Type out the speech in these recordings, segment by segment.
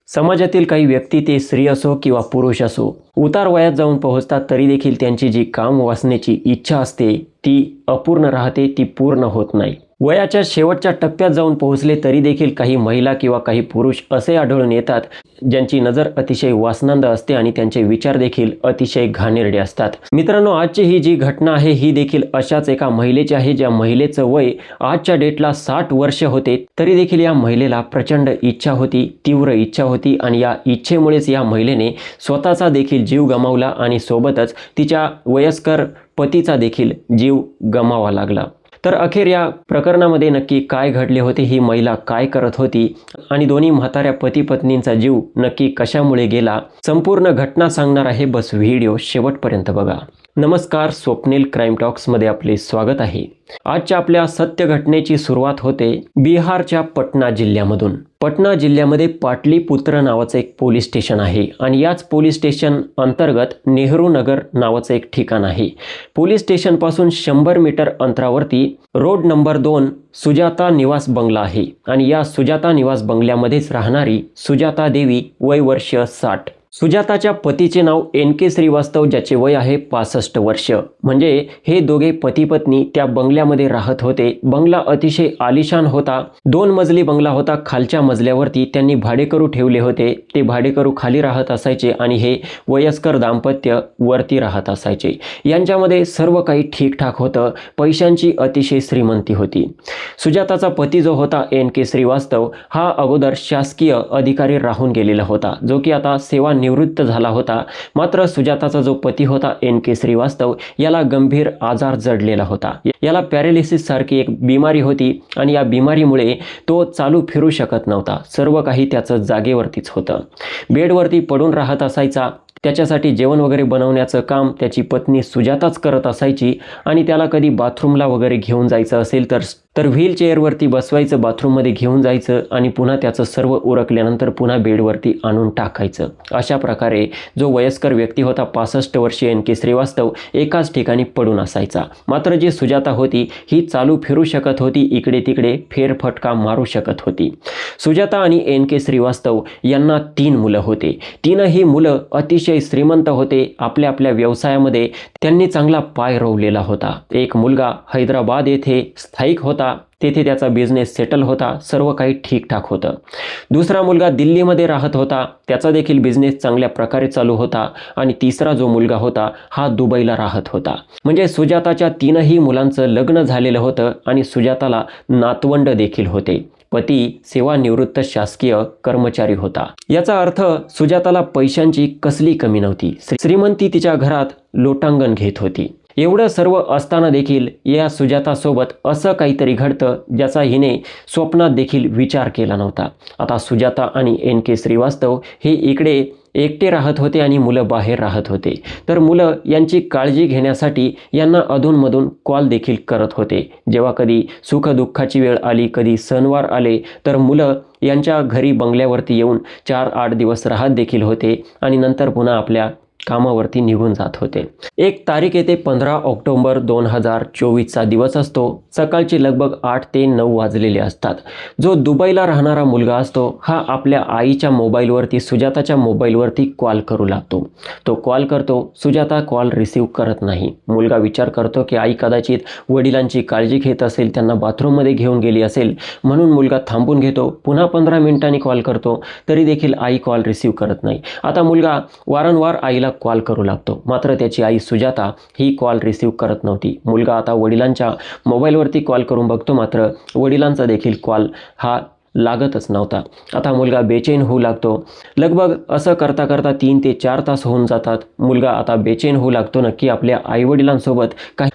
समाजातील काही व्यक्ती ते स्त्री असो किंवा पुरुष असो उतार वयात जाऊन पोहोचतात तरी देखील त्यांची जी काम वासनेची इच्छा असते ती अपूर्ण राहते, ती पूर्ण होत नाही। वयाच्या शेवटच्या टप्प्यात जाऊन पोहोचले तरी देखील काही महिला किंवा काही पुरुष असे आढळून येतात ज्यांची नजर अतिशय वासनांद असते आणि त्यांचे विचार देखील अतिशय घाणेरडे असतात। मित्रांनो, आजची ही जी घटना आहे ही देखील अशाच एका महिलेची आहे, ज्या महिलेचं वय आजच्या डेटला 60 वर्ष होते तरी देखील या महिलेला प्रचंड इच्छा होती, तीव्र इच्छा होती आणि या इच्छेमुळेच या महिलेने स्वतःचा देखील जीव गमावला आणि सोबतच तिच्या वयस्कर पतीचा देखील जीव गमावा लागला। तर अखेर या प्रकरणामध्ये नक्की काय घडले होते, ही महिला काय करत होती आणि दोन्ही म्हाताऱ्या पती पत्नींचा जीव नक्की कशामुळे गेला, संपूर्ण घटना सांगणार आहे। बस व्हिडिओ शेवटपर्यंत बघा। नमस्कार, स्वप्नील क्राईम टॉक्समध्ये आपले स्वागत आहे। आजच्या आपल्या सत्य घटनेची सुरुवात होते बिहारच्या पटना जिल्ह्यामधून। पटना जिल्ह्यामध्ये पाटलीपुत्र नावाचं एक पोलीस स्टेशन आहे आणि याच पोलीस स्टेशन अंतर्गत नेहरू नगर नावाचं एक ठिकाण आहे। पोलीस स्टेशनपासून 100 मीटर अंतरावरती रोड नंबर 2 सुजाता निवास बंगला आहे आणि या सुजाता निवास बंगल्यामध्येच राहणारी सुजाता देवी, वय वर्ष 60। सुजाताच्या पतीचे नाव NK श्रीवास्तव, ज्याचे वय आहे 65 वर्ष। म्हणजे हे दोघे पती पत्नी त्या बंगल्यामध्ये राहत होते। बंगला अतिशय आलिशान होता, 2 मजली बंगला होता। खालच्या मजल्यावरती त्यांनी भाडेकरू ठेवले होते, ते भाडेकरू खाली राहत असायचे आणि हे वयस्कर दाम्पत्य वरती राहत असायचे। यांच्यामध्ये सर्व काही ठीकठाक होतं, पैशांची अतिशय श्रीमंती होती। सुजाताचा पती जो होता NK श्रीवास्तव हा अगोदर शासकीय अधिकारी राहून गेलेला होता, जो की आता सेवा निवृत्त झाला होता। मात्र सुजाताचा जो पती होता NK श्रीवास्तव याला गंभीर आजार जडलेला होता। याला पॅरालिसिस सारखी एक बिमारी होती आणि या बिमारीमुळे तो चालू फिरू शकत नव्हता। सर्व काही त्याचं जागेवरतीच होतं, बेडवरती पडून राहत असायचा। त्याच्यासाठी जेवण वगैरे बनवण्याचं काम त्याची पत्नी सुजाताच करत असायची आणि त्याला कधी बाथरूमला वगैरे घेऊन जायचं असेल तर व्हीलचेअरवरती बसवायचं, बाथरूममध्ये घेऊन जायचं आणि पुन्हा त्याचं सर्व उरकल्यानंतर पुन्हा बेडवरती आणून टाकायचं। अशा प्रकारे जो वयस्कर व्यक्ती होता 65 वर्षीय NK श्रीवास्तव एकाच ठिकाणी पडून असायचा। मात्र जी सुजाता होती ही चालू फिरू शकत होती, इकडे तिकडे फेरफटका मारू शकत होती। सुजाता आणि NK श्रीवास्तव यांना 3 मुलं होते। तीनही मुलं अतिशय श्रीमंत होते। आपल्या आपल्या व्यवसायामध्ये त्यांनी चांगला पाय रोवलेला होता। एक मुलगा हैदराबाद येथे स्थायिक होता, तेथे त्याचा बिझनेस सेटल होता, सर्व काही ठीकठाक होतं। दुसरा मुलगा दिल्लीमध्ये राहत होता, त्याचा देखील बिझनेस चांगल्या प्रकारे चालू होता आणि तिसरा जो मुलगा होता हा दुबईला राहत होता। म्हणजे सुजाताच्या 3ही मुलांचं लग्न झालेलं होतं आणि सुजाताला नातवंड देखील होते। पती सेवानिवृत्त शासकीय कर्मचारी होता। याचा अर्थ सुजाताला पैशांची कसली कमी नव्हती, श्रीमंती तिच्या घरात लोटांगण घेत होती। एवढं सर्व असताना देखील या सुजातासोबत असं काहीतरी घडतं ज्याचा हिने स्वप्नात देखील विचार केला नव्हता। आता सुजाता आणि NK श्रीवास्तव हे इकडे एकटे राहत होते आणि मुलं बाहेर राहत होते। तर मुलं यांची काळजी घेण्यासाठी यांना अधूनमधून कॉल देखील करत होते। जेव्हा कधी सुखदुःखाची वेळ आली, कधी सणवार आले तर मुलं यांच्या घरी बंगल्यावरती येऊन 4-8 दिवस राहत देखील होते आणि नंतर पुन्हा आपल्या कामावरती निघून जात होते। एक तारीख येते 15 ऑक्टोबर 2024चा दिवस असतो। सकाळचे लगभग 8 ते 9 वाजलेले असतात। जो दुबईला राहणारा मुलगा असतो हा आपल्या आईच्या मोबाईलवरती, सुजाताच्या मोबाईलवरती कॉल करू लागतो। तो कॉल करतो, सुजाता कॉल रिसीव करत नाही। मुलगा विचार करतो की आई कदाचित वडिलांची काळजी घेत असेल, त्यांना बाथरूममध्ये घेऊन गेली असेल, म्हणून मुलगा थांबून घेतो। पुन्हा 15 मिनिटांनी कॉल करतो तरी देखील आई कॉल रिसीव करत नाही। आता मुलगा वारंवार आईला कॉल करू लागतो, मात्र त्याची आई सुजाता ही कॉल रिसीव करत नव्हती। मुलगा आता वडिलांच्या मोबाईलवरती कॉल करून बघतो, मात्र वडिलांचा देखील कॉल हा लागतच नव्हता। आता मुलगा बेचैन होऊ लागतो। लगभग असं करता करता 3 ते 4 तास होऊन जातात। मुलगा आता बेचैन होऊ लागतो, नक्की आपल्या आईवडिलांसोबत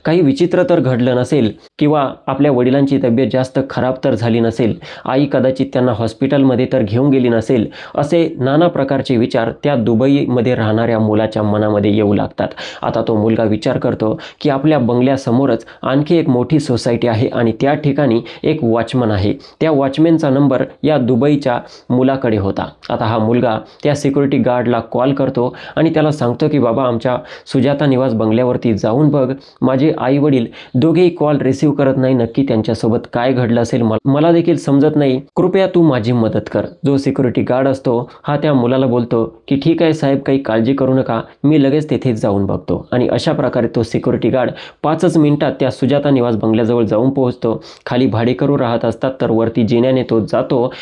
काही विचित्र तर घडलं नसेल किंवा आपल्या वडिलांची तब्येत जास्त खराब तर झाली नसेल, आई कदाचित त्यांना हॉस्पिटलमध्ये तर घेऊन गेली नसेल, असे नाना प्रकारचे विचार त्या दुबईमध्ये राहणाऱ्या मुलाच्या मनामध्ये येऊ लागतात। आता तो मुलगा विचार करतो की आपल्या बंगल्यासमोरच आणखी एक मोठी सोसायटी आहे आणि त्या ठिकाणी एक वॉचमन आहे। त्या वॉचमॅनचा नंबर या दुबईच्या मुलाकडे होता. आता हा मुलगा त्या सिक्युरिटी गार्डला कॉल करतो आणि त्याला सांगतो की बाबा आमच्या सुजाता निवास बंगल्यावरती जाऊन बघ, माझे आई वडील दोघेही कॉल रिसीव्ह करत नाही, नक्की त्यांच्यासोबत काय घडलं असेल मला देखील समजत नाही, कृपया तू माझी मदत कर. जो सिक्युरिटी गार्ड असतो हा त्या मुलाला बोलतो की ठीक आहे साहेब, काही काळजी करू नका, मी लगेच तेथे जाऊन बघतो. आणि अशा प्रकारे तो सिक्युरिटी गार्ड 5च मिनिटात त्या सुजाता निवास बंगल्याजवळ जाऊन पोहोचतो. खाली भाडेकरू राहत असतात तर वरती जिन्याने तो जातो.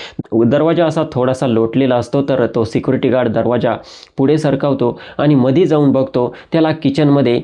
दरवाजा असा थोडासा लोटलेला असतो तर तो सिक्युरिटी गार्ड दरवाजा पुढे सरकावतो आणि मध्ये जाऊन बघतो. त्याला किचनमध्ये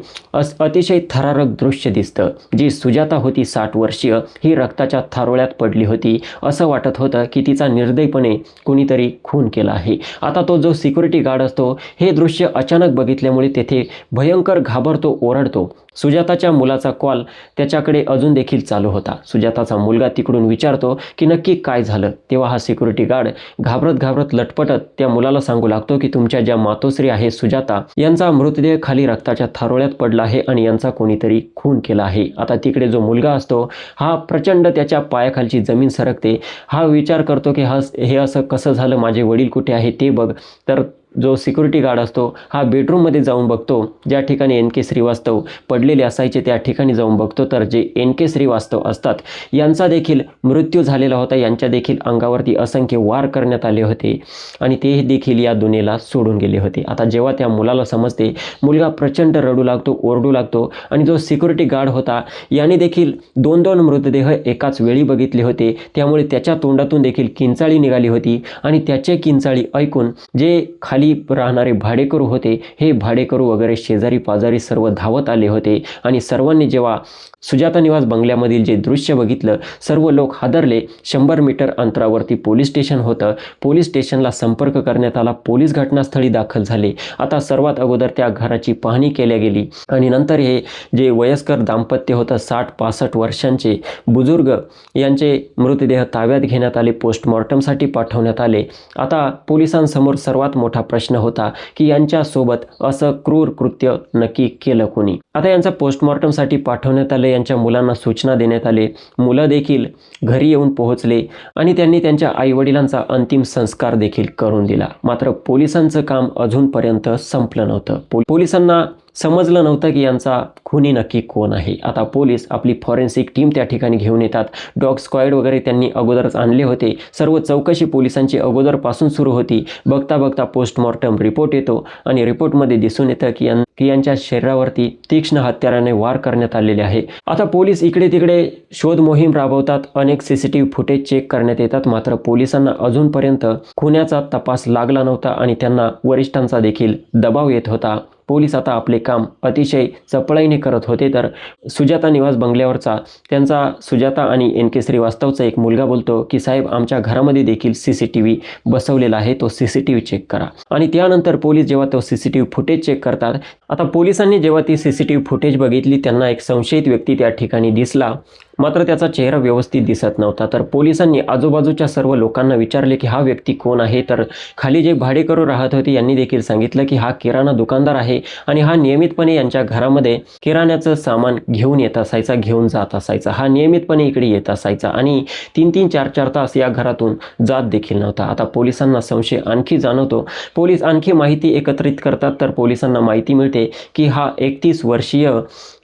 अतिशय थरारक दृश्य दिसतं. जी सुजाता होती 60 वर्षीय, ही रक्ताच्या थारोळ्यात पडली होती. असं वाटत होतं की तिचा निर्दयीपणे कुणीतरी खून केला आहे. आता तो जो सिक्युरिटी गार्ड असतो हे दृश्य अचानक बघितल्यामुळे तेथे भयंकर घाबरतो, ओरडतो. सुजाताच्या मुलाचा कॉल त्याच्याकडे अजून देखील चालू होता. सुजाताचा मुलगा तिकडून विचारतो की नक्की काय झालं. तेव्हा हा सिक्युरिटी गार्ड घाबरत लटपटत त्या मुलाला सांगू लागतो की तुमच्या ज्या मातोश्री आहे सुजाता, यांचा मृतदेह खाली रक्ताच्या थारोळ्यात पडला आहे आणि यांचा कोणीतरी खून केला आहे. आता तिकडे जो मुलगा असतो हा प्रचंड त्याच्या पायाखालची जमीन सरकते. हा विचार करतो की हे असं कसं झालं, माझे वडील कुठे आहे ते बघ. तर जो सिक्युरिटी गार्ड असतो हा बेडरूममध्ये जाऊन बघतो, ज्या ठिकाणी एन.के. श्रीवास्तव पडलेले असायचे त्या ठिकाणी जाऊन बघतो तर जे एन.के. श्रीवास्तव असतात यांचा देखील मृत्यू झालेला होता. यांच्या देखील अंगावरती असंख्य वार करण्यात आले होते आणि ते देखील या दुनियेला सोडून गेले होते. आता जेव्हा त्या मुलाला समजते, मुलगा प्रचंड रडू लागतो, ओरडू लागतो आणि जो सिक्युरिटी गार्ड होता याने देखील 2-2 मृतदेह एकाच वेळी बघितले होते. त्यामुळे त्याच्या तोंडातून देखील किंचाळी निघाली होती आणि त्याचे किंचाळी ऐकून जे खाली राहणारे भाडेकरू होते, हे भाडेकरू वगैरे शेजारी पाजारी सर्व धावत आले होते आणि सर्वांनी जेव्हा सुजाता निवास बंगल्यामधील जे दृश्य बघितलं, सर्व लोक हादरले. 100 मीटर अंतरावरती पोलीस स्टेशन होतं. पोलीस स्टेशनला संपर्क करण्यात आला. पोलीस घटनास्थळी दाखल झाले. आता सर्वात अगोदर त्या घराची पाहणी केल्या गेली आणि नंतर हे जे वयस्कर दाम्पत्य होतं 60-65 वर्षांचे बुजुर्ग, यांचे मृतदेह ताब्यात घेण्यात आले, पोस्टमॉर्टमसाठी पाठवण्यात आले. आता पोलिसांसमोर सर्वात मोठा प्रश्न होता की यांच्यासोबत असं क्रूर कृत्य नक्की केलं कोणी. आता यांचा पोस्टमॉर्टमसाठी पाठवण्यात आले. यांच्या मुलांना सूचना देण्यात आले. मुलं देखील घरी येऊन पोहोचले आणि त्यांनी त्यांच्या आईवडिलांचा अंतिम संस्कार देखील करून दिला. मात्र पोलिसांचं काम अजूनपर्यंत संपलं नव्हतं. पोलिसांना समजलं नव्हतं की यांचा खुनी नक्की कोण आहे. आता पोलीस आपली फॉरेन्सिक टीम त्या ठिकाणी घेऊन येतात. डॉग स्क्वॉड वगैरे त्यांनी अगोदरच आणले होते. सर्व चौकशी पोलिसांची अगोदरपासून सुरू होती. बघता पोस्टमॉर्टम रिपोर्ट येतो आणि रिपोर्टमध्ये दिसून येतं की यांच्या शरीरावरती तीक्ष्ण हत्याराने वार करण्यात आलेले आहे. आता पोलीस इकडे तिकडे शोध मोहीम राबवतात. अनेक CCTV फुटेज चेक करण्यात येतात. मात्र पोलिसांना अजूनपर्यंत खुन्याचा तपास लागला नव्हता आणि त्यांना वरिष्ठांचा देखील दबाव येत होता. पोलीस आता आपले काम अतिशय चपळाईने करत होते तर सुजाता निवास बंगल्यावरचा त्यांचा सुजाता आणि एन.के. श्रीवास्तवचा एक मुलगा बोलतो की साहेब, आमच्या घरामध्ये देखील CCTV बसवलेला आहे, तो CCTV चेक करा. आणि त्यानंतर पोलीस जेव्हा तो CCTV फुटेज चेक करतात. आता पोलिसांनी जेव्हा ती CCTV फुटेज बघितली, त्यांना एक संशयित व्यक्ती त्या ठिकाणी दिसला. मात्र त्याचा चेहरा व्यवस्थित दिसत नव्हता. तर पोलिसांनी आजूबाजूच्या सर्व लोकांना विचारले की हा व्यक्ती कोण आहे. तर खाली जे भाडेकरू राहत होते यांनी देखील सांगितलं की हा किराणा दुकानदार आहे आणि हा नियमितपणे यांच्या घरामध्ये किराण्याचं सामान घेऊन येत असायचा, घेऊन जात असायचा. हा नियमितपणे इकडे येत असायचा आणि 3-3, 4-4 तास या घरातून जात देखील नव्हता. आता पोलिसांना संशय आणखी जाणवतो. पोलीस आणखी माहिती एकत्रित करतात तर पोलिसांना माहिती मिळते की हा 31 वर्षीय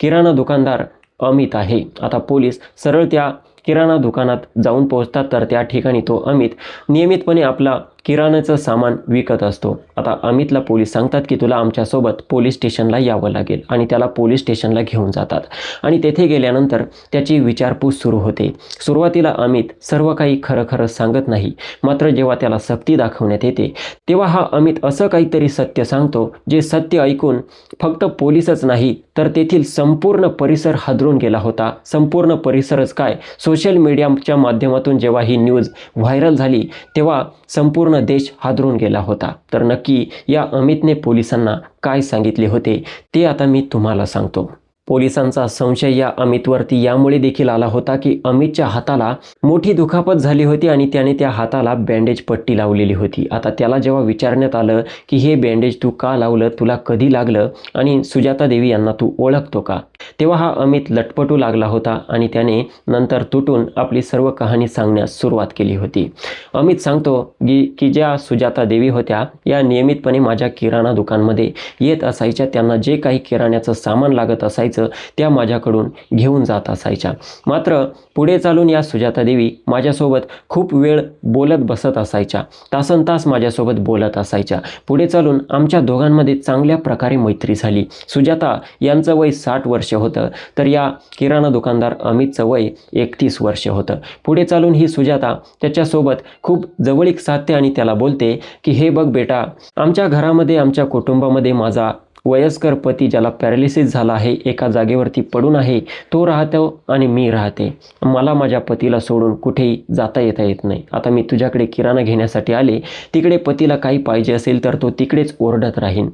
किराणा दुकानदार अमित आहे. आता पोलीस सरळ त्या किराणा दुकानात जाऊन पोहोचतात तर त्या ठिकाणी तो अमित नियमितपणे आपला किराण्याचं सामान विकत असतो. आता अमितला पोलीस सांगतात की तुला आमच्यासोबत पोलीस स्टेशनला यावं लागेल आणि त्याला पोलीस स्टेशनला घेऊन जातात आणि तेथे गेल्यानंतर त्याची विचारपूस सुरू होते. सुरुवातीला अमित सर्व काही खरं सांगत नाही. मात्र जेव्हा त्याला सक्ती दाखवण्यात येते तेव्हा हा अमित असं काहीतरी सत्य सांगतो जे सत्य ऐकून फक्त पोलीसच नाही तर तेथील संपूर्ण परिसर हादरून गेला होता. संपूर्ण परिसरच काय, सोशल मीडियाच्या माध्यमातून जेव्हा ही न्यूज व्हायरल झाली तेव्हा संपूर्ण देश हादरून गेला होता. तर नक्की या अमितने पोलिसांना काय सांगितले होते ते आता मी तुम्हाला सांगतो. पोलिसांचा संशय या अमितवरती यामुळे देखील आला होता की अमितच्या हाताला मोठी दुखापत झाली होती आणि त्याने त्या हाताला बँडेज पट्टी लावलेली होती. आता त्याला जेव्हा विचारण्यात आलं की हे बँडेज तू का लावलं, तुला कधी लागलं आणि सुजाता देवी यांना तू ओळखतो का, तेव्हा हा अमित लटपटू लागला होता आणि त्याने नंतर तुटून आपली सर्व कहाणी सांगण्यास सुरुवात केली होती. अमित सांगतो की ज्या सुजाता देवी होत्या या नियमितपणे माझ्या किराणा दुकानमध्ये येत असायच्या. त्यांना जे काही किराण्याचं सामान लागत असायचं त्या माझ्याकडून घेऊन जात असायच्या. मात्र पुढे चालून या सुजाता देवी माझ्यासोबत खूप वेळ बोलत बसत असायच्या, तासनतास माझ्यासोबत बोलत असायच्या. पुढे चालून आमच्या दोघांमध्ये चांगल्या प्रकारे मैत्री झाली. सुजाता यांचं वय 60 वर्ष होतं तर या किराणा दुकानदार अमितचं वय 31 वर्ष होतं. पुढे चालून ही सुजाता त्याच्यासोबत खूप जवळीक साधते आणि त्याला बोलते की हे बघ बेटा, आमच्या घरामध्ये आमच्या कुटुंबामध्ये माझा वयस्कर पती ज्याला पॅरालिसिस झाला आहे, एका जागेवरती पडून आहे, तो राहतो आणि मी राहते. मला माझ्या पतीला सोडून कुठेही जाता येत नाही. आता मी तुझ्याकडे किराणा घेण्यासाठी आले, तिकडे पतीला काही पाहिजे असेल तर तो तिकडेच ओरडत राहीन.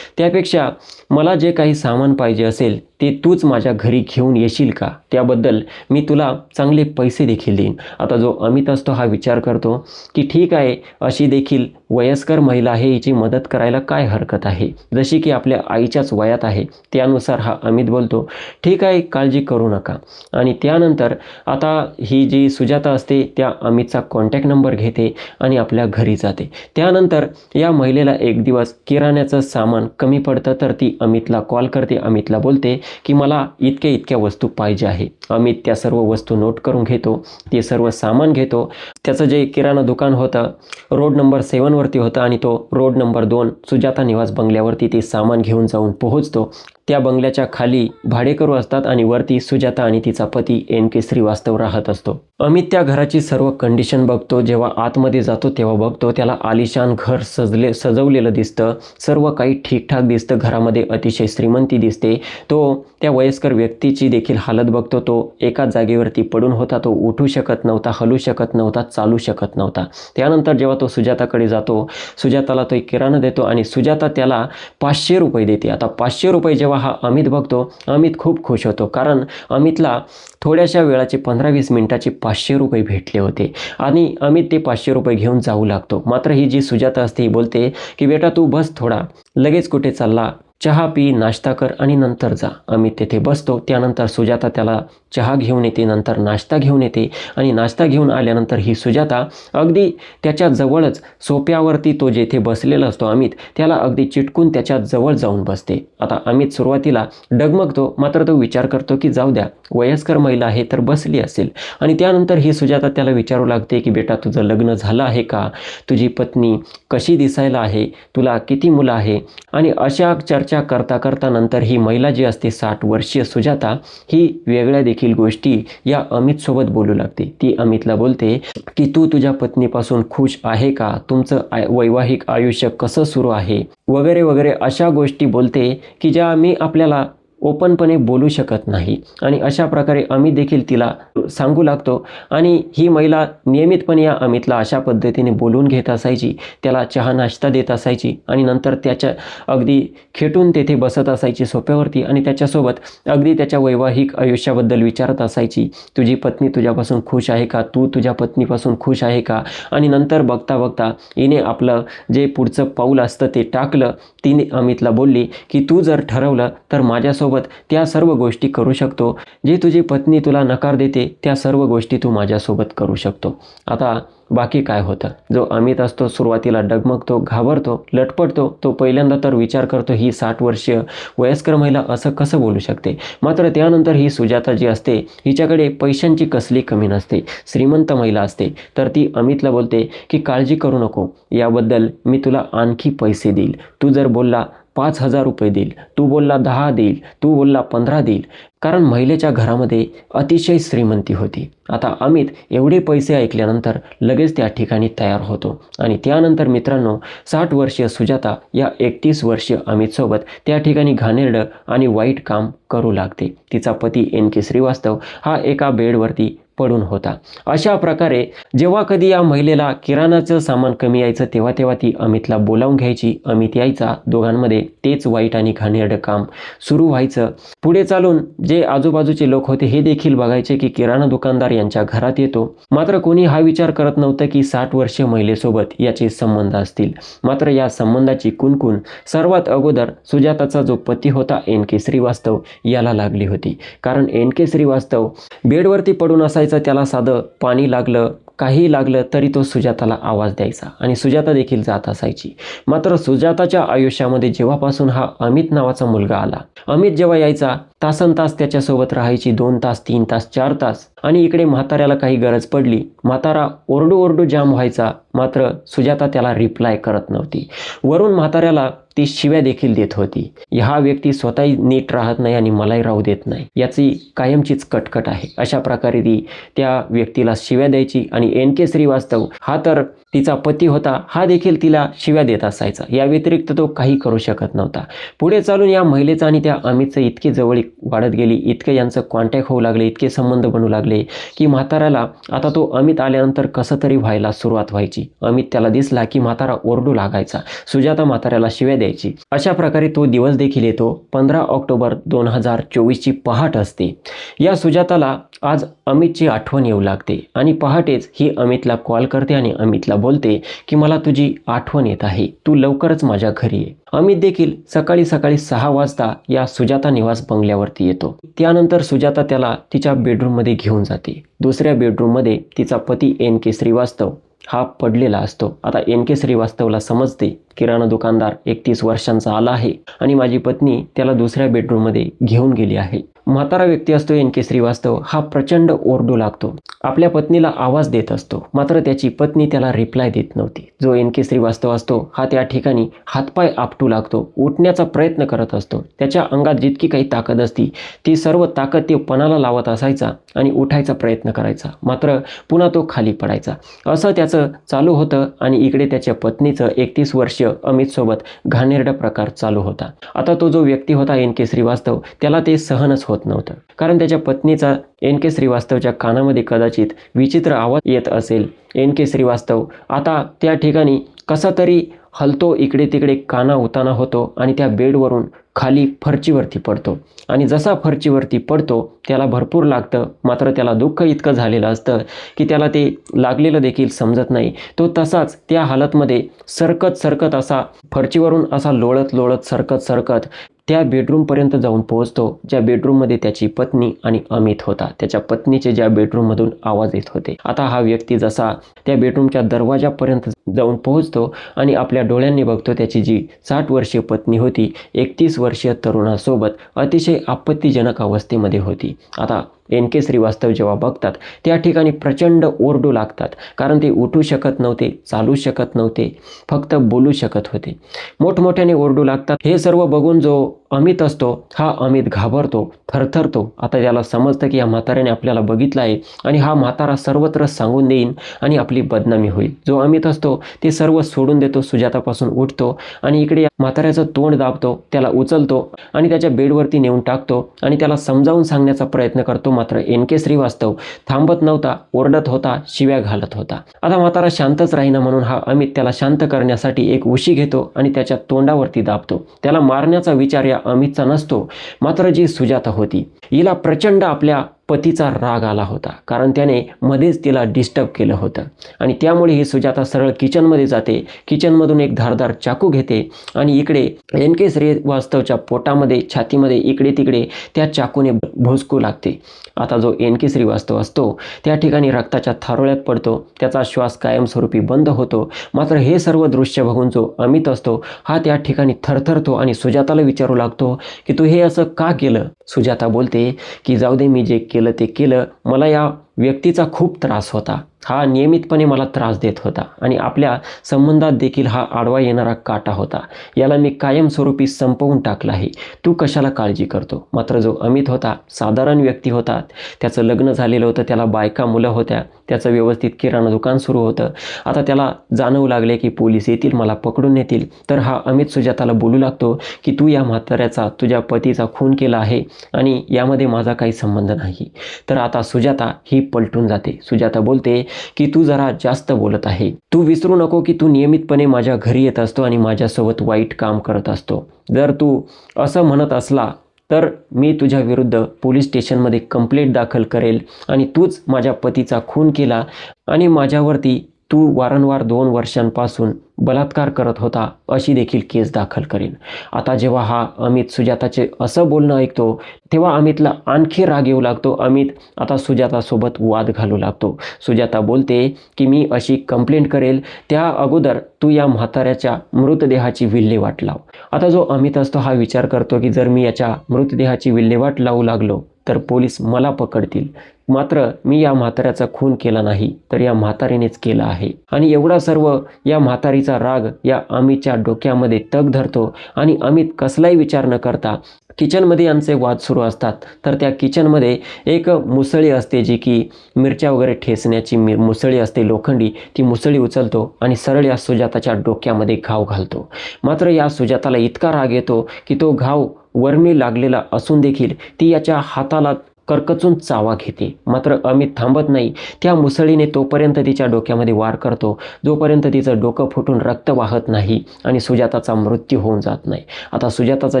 त्यापेक्षा मला जे काही सामान पाहिजे असेल ते तूच माझ्या घरी घेऊन येशील का, त्याबद्दल मी तुला चांगले पैसे देखील देईन. आता जो अमित असतो हा विचार करतो की ठीक आहे, अशी देखील वयस्कर महिला आहे, हिची मदत करायला काय हरकत आहे, जशी की आपल्या आईच्याच वयात आहे. त्यानुसार हा अमित बोलतो ठीक आहे, काळजी करू नका. आणि त्यानंतर आता ही जी सुजाता असते त्या अमितचा कॉन्टॅक्ट नंबर घेते आणि आपल्या घरी जाते. त्यानंतर या महिलेला एक दिवस किराण्याचं सामान कमी पडतं तर ती अमितला कॉल करते. अमितला बोलते की मला इतक्या वस्तू पाहिजे आहे. अमित त्या सर्व वस्तू नोट करून घेतो, ते सर्व सामान घेतो. त्याचं जे किराणा दुकान होतं रोड नंबर 7 वरती होतं आणि तो रोड नंबर 2 सुजाता निवास बंगल्यावरती ते सामान घेऊन जाऊन पोहोचतो. त्या बंगल्याच्या खाली भाडेकरू असतात आणि वरती सुजाता आणि तिचा पती NK श्रीवास्तव राहत असतो. अमित त्या घराची सर्व कंडिशन बघतो. जेव्हा आतमध्ये जातो तेव्हा बघतो त्याला आलिशान घर सजवलेलं दिसतं, सर्व काही ठीकठाक दिसतं, घरामध्ये अतिशय श्रीमंती दिसते. तो त्या वयस्कर व्यक्तीची देखील हालत बघतो. तो एकाच जागेवरती पडून होता, तो उठू शकत नव्हता, हलू शकत नव्हता, चालू शकत नव्हता. त्यानंतर जेव्हा तो सुजाताकडे जातो, सुजाताला तो एक किराणा देतो आणि सुजाता त्याला 500 रुपये देते. आता 500 रुपये जेव्हा हा अमित बघतो, अमित खूप खुश होतो, कारण अमितला थोड्याशा वेळाचे 15-20 मिनिटाचे 500 रुपये भेटले होते आणि अमित ते 500 रुपये घेऊन जाऊ लागतो. मात्र ही जी सुजाता असते ही बोलते की बेटा तू बस थोडा, लगेच कुठे चालला, चहा पी, नाश्ता कर आणि नंतर जा. अमित तेथे बसतो. त्यानंतर सुजाता त्याला चहा घेऊन येते, नंतर नाश्ता घेऊन येते आणि नाश्ता घेऊन आल्यानंतर ही सुजाता अगदी त्याच्या जवळच सोप्यावरती, तो जेथे बसलेला असतो अमित, त्याला अगदी चिटकून त्याच्या जवळ जाऊन बसते. आता अमित सुरुवातीला डगमगतो, मात्र तो विचार करतो की जाऊ द्या, वयस्कर महिला आहे तर बसली असेल. आणि त्यानंतर ही सुजाता त्याला विचारू लागते की बेटा तुझं लग्न झालं आहे का, तुझी पत्नी कशी दिसायला आहे, तुला किती मुलं आहे. आणि अशा चर्चा करता करता नंतर ही महिला जी असते 60 वर्षीय सुजाता, ही वेगळ्या देखील गोष्टी या अमित सोबत बोलू लागते. ती अमितला बोलते की तू तुझ्या पत्नीपासून खुश आहे का, तुमचं वैवाहिक आयुष्य कसं सुरू आहे वगैरे वगैरे अशा गोष्टी बोलते की ज्या मी आपल्याला ओपनपणे बोलू शकत नाही. आणि अशा प्रकारे अमित देखील तिला सांगू लागतो. आणि ही महिला नियमितपणे या अमितला अशा पद्धतीने बोलून घेत असायची, त्याला चहा नाश्ता देत असायची आणि नंतर त्याच्या अगदी खेटून तेथे बसत असायची सोप्यावरती आणि त्याच्यासोबत अगदी त्याच्या वैवाहिक आयुष्याबद्दल विचारत असायची. तुझी पत्नी तुझ्यापासून खुश आहे का, तू तुझ्या पत्नीपासून खुश आहे का. आणि नंतर बघता बघता हिने आपलं जे पुढचं पाऊल असतं ते टाकलं. तिने अमितला बोलली की तू जर ठरवलं तर माझ्यासोबत त्या सर्व गोष्टी करू शकतो, जे तुझी पत्नी तुला नकार देते त्या सर्व गोष्टी तू माझ्यासोबत करू शकतो. आता बाकी काय होतं, जो अमित असतो सुरुवातीला डगमगतो, घाबरतो, लटपटतो. तो पहिल्यांदा तर विचार करतो ही 60 वर्षीय वयस्कर महिला असं कसं बोलू शकते. मात्र त्यानंतर ही सुजाता जी असते हिच्याकडे पैशांची कसली कमी नसते, श्रीमंत महिला असते. तर ती अमितला बोलते की काळजी करू नको, याबद्दल मी तुला आणखी पैसे देईल. तू जर बोलला 5,000 रुपये देईल, तू बोलला 10 देईल, तू बोलला 15 देईल. कारण महिलेच्या घरामध्ये अतिशय श्रीमंती होती. आता अमित एवढे पैसे ऐकल्यानंतर लगेच त्या ठिकाणी तयार होतो. आणि त्यानंतर मित्रांनो 60 वर्षीय सुजाता या 31 वर्षीय अमितसोबत त्या ठिकाणी घाणेरडं आणि वाईट काम करू लागते. तिचा पती NK श्रीवास्तव हा एका बेडवरती पडून होता. अशा प्रकारे जेव्हा कधी या महिलेला किराणाचं सामान कमी यायचं तेव्हा तेव्हा ती अमितला बोलावून घ्यायची. अमित यायचा. दोघांमध्ये तेच वाईट आणि घाणेरडं काम सुरू व्हायचं. पुढे चालून जे आजूबाजूचे लोक होते हे देखील बघायचे की किराणा दुकानदार यांच्या घरात येतो. मात्र कोणी हा विचार करत नव्हतं की 60 वर्षीय महिलेसोबत याचे संबंध असतील. मात्र या संबंधाची कुणकुण सर्वात अगोदर सुजाताचा जो पती होता NK श्रीवास्तव याला लागली होती. कारण NK श्रीवास्तव बेडवरती पडून असायचा. त्याला साधं पाणी लागलं, काही लागलं तरी तो सुजाताला आवाज द्यायचा आणि सुजाता देखील जात असायची. मात्र सुजाताच्या आयुष्यामध्ये जेव्हापासून हा अमित नावाचा मुलगा आला, अमित जेव्हा यायचा तासनतास त्याच्यासोबत राहायची. 2 तास, 3 तास, 4 तास. आणि इकडे म्हाताऱ्याला काही गरज पडली, म्हातारा ओरडू जाम व्हायचा. मात्र सुजाता त्याला रिप्लाय करत नव्हती. वरून म्हाताऱ्याला ती शिव्या देखील देत होती. हा व्यक्ती स्वतःही नीट राहत नाही आणि मलाही राहू देत नाही, याची कायमचीच कटकट आहे. अशा प्रकारे ती त्या व्यक्तीला शिव्या द्यायची. आणि NK श्रीवास्तव हा तर तिचा पती होता, हा देखील तिला शिव्या देत असायचा. या व्यतिरिक्त तो काही करू शकत नव्हता. पुढे चालून या महिलेचा आणि त्या अमितचं इतकी जवळीक वाढत गेली, इतके यांचं कॉन्टॅक्ट होऊ लागले, इतके संबंध बनू लागले की म्हाताऱ्याला आता तो अमित आल्यानंतर कसं तरी व्हायला सुरुवात व्हायची. अमित त्याला दिसला की म्हातारा ओरडू लागायचा. सुजाता म्हाताऱ्याला शिव्या द्यायची. अशा प्रकारे तो दिवस देखील येतो. 15 ऑक्टोबर 2024ची पहाट असते. या सुजाताला आज अमितची आठवण येऊ लागते आणि पहाटेच ही अमितला कॉल करते आणि अमितला बोलते की मला तुझी आठवण येत आहे, तू लवकरच माझ्या घरी ये. अमित देखील सकाळी 6 वाजता या सुजाता निवास बंगल्यावरती येतो. त्यानंतर सुजाता त्याला तिच्या बेडरूममध्ये घेऊन जाते. दुसऱ्या बेडरूममध्ये तिचा पती NK श्रीवास्तव हा पडलेला असतो. आता NK श्रीवास्तवला समजते किराणा दुकानदार 31 वर्षांचा आला आहे आणि माझी पत्नी त्याला दुसऱ्या बेडरूममध्ये घेऊन गेली आहे. म्हातारा व्यक्ती असतो NK श्रीवास्तव, हा प्रचंड ओरडू लागतो. आपल्या पत्नीला आवाज देत असतो. मात्र त्याची पत्नी त्याला रिप्लाय देत नव्हती. जो NK श्रीवास्तव असतो हा त्या ठिकाणी हातपाय आपटू लागतो, उठण्याचा प्रयत्न करत असतो. त्याच्या अंगात जितकी काही ताकद असती ती सर्व ताकद ते पणाला लावत असायचा आणि उठायचा प्रयत्न करायचा. मात्र पुन्हा तो खाली पडायचा. असं त्याचं चालू होतं. आणि इकडे त्याच्या पत्नीचं 31 वर्षीय अमितसोबत घाणेरडा प्रकार चालू होता. आता तो जो व्यक्ती होता NK श्रीवास्तव त्याला ते सहनच होत नव्हतं. कारण त्याच्या पत्नीचा NK श्रीवास्तवच्या कानामध्ये कदाचित विचित्र आवाज येत असेल. NK श्रीवास्तव आता त्या ठिकाणी कसा तरी हलतो, इकडे तिकडे काना उताना होतो आणि त्या बेडवरून खाली फरचीवरती पडतो. आणि जसा फरचीवरती पडतो त्याला भरपूर लागतं. मात्र त्याला दुःख इतकं झालेलं असतं की त्याला ते लागलेलं देखील समजत नाही. तो तसाच त्या हालतमध्ये सरकत असा फरचीवरून असा लोळत सरकत त्या बेडरूमपर्यंत जाऊन पोहोचतो, ज्या बेडरूममध्ये त्याची पत्नी आणि अमित होता. त्याच्या पत्नीचे ज्या बेडरूममधून आवाज येत होते. आता हा व्यक्ती जसा त्या बेडरूमच्या दरवाजापर्यंत जाऊन पोहोचतो आणि आपल्या डोळ्यांनी बघतो त्याची जी 60 वर्षीय पत्नी होती 31 वर्षीय तरुणासोबत अतिशय आपत्तीजनक अवस्थेमध्ये होती. आता NK श्रीवास्तव जेव्हा बघतात त्या ठिकाणी प्रचंड ओरडू लागतात. कारण ते उठू शकत नव्हते, चालू शकत नव्हते, फक्त बोलू शकत होते. मोठमोठ्याने ओरडू लागतात. हे सर्व बघून जो अमित असतो हा अमित घाबरतो, थरथरतो. आता त्याला समजतं की या म्हाताऱ्याने आपल्याला बघितलं आहे आणि हा म्हातारा सर्वत्र सांगून देईन आणि आपली बदनामी होईल. जो अमित असतो ते सर्व सोडून देतो, सुजातापासून उठतो आणि इकडे म्हाताऱ्याचं तोंड दाबतो, त्याला उचलतो आणि त्याच्या बेडवरती नेऊन टाकतो आणि त्याला समजावून सांगण्याचा प्रयत्न करतो. मात्र NK श्रीवास्तव थांबत नव्हता, ओरडत होता, शिव्या घालत होता. आता म्हातारा शांतच राहीना म्हणून हा अमित त्याला शांत करण्यासाठी एक उशी घेतो आणि त्याच्या तोंडावरती दाबतो. त्याला मारण्याचा विचार या अमितचा नसतो. मात्र जी सुजाता होती हिला प्रचंड आपल्या पतीचा राग आला होता. कारण त्याने मध्येच तिला डिस्टर्ब केलं होतं आणि त्यामुळे ही सुजाता सरळ किचनमध्ये जाते. किचनमधून एक धारदार चाकू घेते आणि इकडे NK श्रीवास्तवच्या पोटामध्ये, छातीमध्ये इकडे तिकडे त्या चाकूने भोसकू लागते. आता जो NK श्रीवास्तव असतो त्या ठिकाणी रक्ताच्या थारोळ्यात पडतो, त्याचा श्वास कायमस्वरूपी बंद होतो. मात्र हे सर्व दृश्य बघून जो अमित असतो हा त्या ठिकाणी थरथरतो आणि सुजाताला विचारू लागतो की तू हे असं का केलं. सुजाता बोलते की जाऊ दे, मी जे केलं ते केलं. मला या व्यक्तीचा खूप त्रास होता, हा नियमितपणे मला त्रास देत होता आणि आपल्या संबंधात देखील हा आडवा येणारा काटा होता. याला मी कायमस्वरूपी संपवून टाकला आहे, तू कशाला काळजी करतो. मात्र जो अमित होता साधारण व्यक्ती होता, त्याचं लग्न झालेलं होतं, त्याला बायका मुलं होत्या, त्याचं व्यवस्थित किराणा दुकान सुरू होतं. आता त्याला जाणवू लागले की पोलीस येतील, मला पकडून नेतील. तर हा अमित सुजाताला बोलू लागतो की तू या म्हाताऱ्याचा, तुझ्या पतीचा खून केला आहे आणि यामध्ये माझा काही संबंध नाही. तर आता सुजाता ही पलटून जाते. सुजाता बोलते की तू जरा जास्त बोलत आहे. तू विसरू नको की तू नियमितपणे माझ्या घरी येत असतो आणि माझ्यासोबत वाईट काम करत असतो. जर तू असं म्हणत असला तर मी तुझ्या विरुद्ध पोलीस स्टेशनमध्ये कंप्लेंट दाखल करेल आणि तूच माझ्या पतीचा खून केला आणि माझ्यावरती तू वारंवार 2 वर्षांपासून बलात्कार करत होता अशी देखील केस दाखल करेन. आता जेव्हा हा अमित सुजाताचे असं बोलणं ऐकतो तेव्हा अमितला आणखी राग येऊ लागतो. अमित आता सुजातासोबत वाद घालू लागतो. सुजाता बोलते की मी अशी कंप्लेंट करेल, त्या अगोदर तू या म्हाताऱ्याच्या मृतदेहाची विल्हेवाट लाव. आता जो अमित असतो हा विचार करतो की जर मी याच्या मृतदेहाची विल्हेवाट लावू लागलो तर पोलीस मला पकडतील. मात्र मी या म्हाताऱ्याचा खून केला नाही तर या म्हातारीनेच केला आहे. आणि एवढा सर्व या म्हातारीचा राग या अमितच्या डोक्यामध्ये तग धरतो आणि अमित कसलाही विचार न करता किचनमध्ये यांचे वाद सुरू असतात. तर त्या किचनमध्ये एक मुसळी असते जी की मिरच्या वगैरे ठेचण्याची मुसळी असते लोखंडी. ती मुसळी उचलतो आणि सरळ या सुजाताच्या डोक्यामध्ये घाव घालतो. मात्र या सुजाताला इतका राग येतो की तो घाव वर्मी लागलेला असून देखील ती याच्या हाताला करकचून चावा घेते. मात्र अमित थांबत नाही. त्या मुसळीने तोपर्यंत तिच्या डोक्यामध्ये वार करतो जोपर्यंत तिचं डोकं फुटून रक्त वाहत नाही आणि सुजाताचा मृत्यू होऊन जात नाही. आता सुजाताचा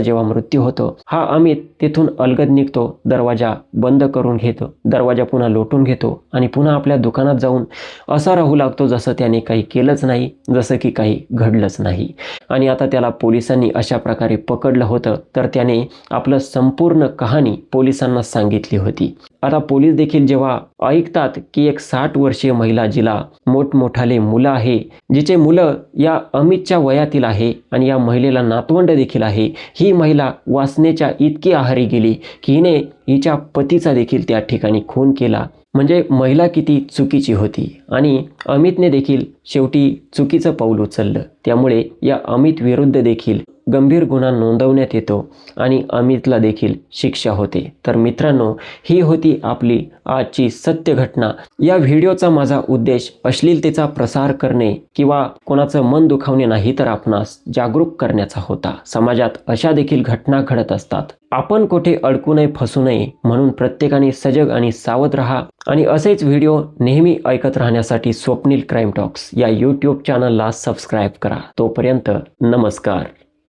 जेव्हा मृत्यू होतो हा अमित तिथून अलगद निघतो. दरवाजा बंद करून घेतो. दरवाजा पुन्हा लोटून घेतो आणि पुन्हा आपल्या दुकानात जाऊन असा राहू लागतो जसं त्याने काही केलंच नाही, जसं की काही घडलंच नाही. आणि आता त्याला पोलिसांनी अशा प्रकारे पकडलं होतं तर त्याने आपलं संपूर्ण कहाणी पोलिसांना सांगितली होती. आता पोलीस देखील जेव्हा ऐकतात की एक 60 वर्षीय महिला जिला मोठमोठाले मुलं आहे, जिचे मुलं या अमितच्या वयातील आहे आणि या महिलेला नातवंड देखील आहे, ही महिला वासनेच्या इतकी आहारी गेली की हिने हिच्या पतीचा देखील त्या ठिकाणी खून केला. म्हणजे महिला किती चुकीची होती आणि अमितने देखील शेवटी चुकीचं पाऊल उचललं. त्यामुळे या अमित विरुद्ध देखील गंभीर गुन्हा नोंदवण्यात येतो आणि अमितला देखील शिक्षा होते. तर मित्रांनो, ही होती आपली आजची सत्य घटना. या व्हिडिओचा माझा उद्देश अश्लीलतेचा प्रसार करणे किंवा कोणाचं मन दुखावणे नाही तर आपणास जागरूक करण्याचा होता. समाजात अशा देखील घटना घडत असतात. आपण कुठे अडकू नये, फसू नये म्हणून प्रत्येकाने सजग आणि सावध राहा. आणि असेच व्हिडिओ नेहमी ऐकत राहण्यासाठी स्वप्नील क्राईम टॉक्स या यूट्यूब चॅनलला सबस्क्राईब करा. तोपर्यंत नमस्कार.